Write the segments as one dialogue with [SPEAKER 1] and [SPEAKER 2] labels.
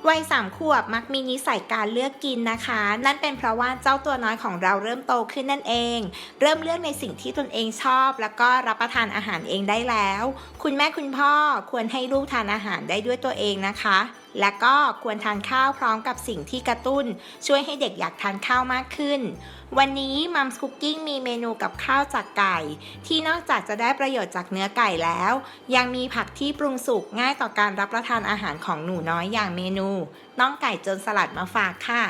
[SPEAKER 1] วัย3 ขวบมักมีนิสัยการเลือกกินนะคะ นั่นเป็นเพราะว่าเจ้าตัวน้อยของเราเริ่มโตขึ้นนั่นเอง เริ่มเลือกในสิ่งที่ตนเองชอบแล้วก็รับประทานอาหารเองได้แล้ว คุณแม่คุณพ่อควรให้ลูกทานอาหารได้ด้วยตัวเองนะคะ และก็ควรทานข้าวพร้อมกับสิ่งที่กระตุ้นช่วยให้เด็กอยากทานข้าวมากขึ้น วันนี้มัมส์คุกกิ้งมีเมนูกับข้าวจากไก่ที่นอกจากจะได้ประโยชน์จากเนื้อไก่แล้วยังมีผักที่ปรุงสุกง่ายต่อการรับประทานอาหารของหนูน้อยอย่างเมนูน่องไก่จนสลัดมาฝากค่ะ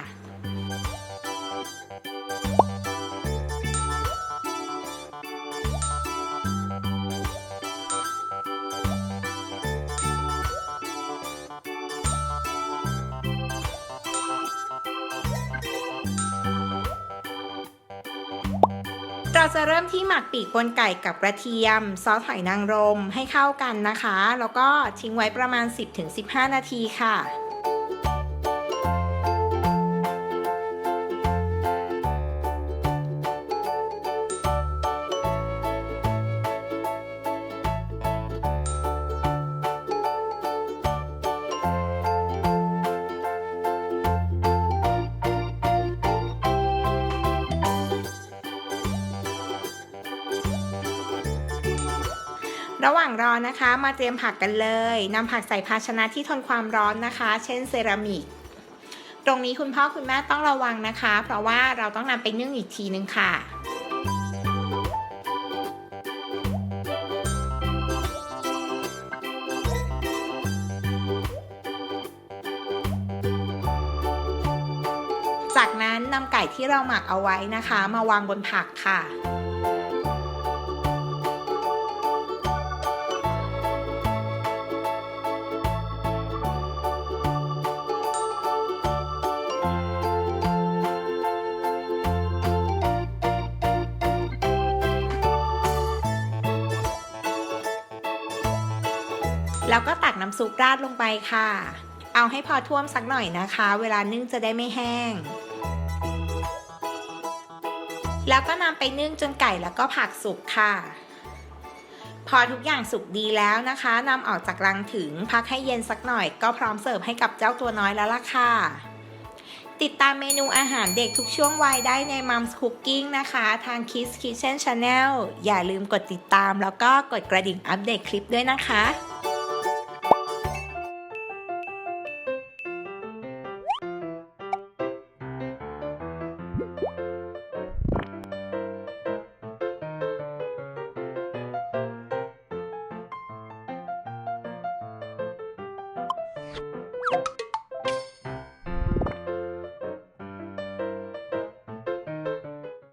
[SPEAKER 1] เราจะเริ่มที่หมักปีกบนไก่กับกระเทียมซอสหอยนางรมให้เข้ากันนะคะแล้วก็ทิ้งไว้ประมาณ 10-15 นาทีค่ะระหว่างรอนะคะมาเตรียมผักกันเลยนำผักใส่ภาชนะที่ทนความร้อนนะคะเช่นเซรามิกตรงนี้คุณพ่อคุณแม่ต้องระวังนะคะเพราะว่าเราต้องนำไปนึ่งอีกทีนึงค่ะจากนั้นนำไก่ที่เราหมักเอาไว้นะคะมาวางบนผักค่ะแล้วก็ตักน้ำซุปราดลงไปค่ะ เอาให้พอท่วมสักหน่อยนะคะ เวลานึ่งจะได้ไม่แห้ง แล้วก็นำไปนึ่งจนไก่แล้วก็ผักสุกค่ะ พอทุกอย่างสุกดีแล้วนะคะนำออกจากรังถึงพักให้เย็นสักหน่อยก็พร้อมเสิร์ฟให้กับเจ้าตัวน้อยแล้วล่ะค่ะ ติดตามเมนูอาหารเด็กทุกช่วงวัยได้ใน Mom's Cooking นะคะทาง Kids Kitchen Channel อย่าลืมกดติดตามแล้วก็กดกระดิ่งอัปเดตคลิปด้วยนะคะ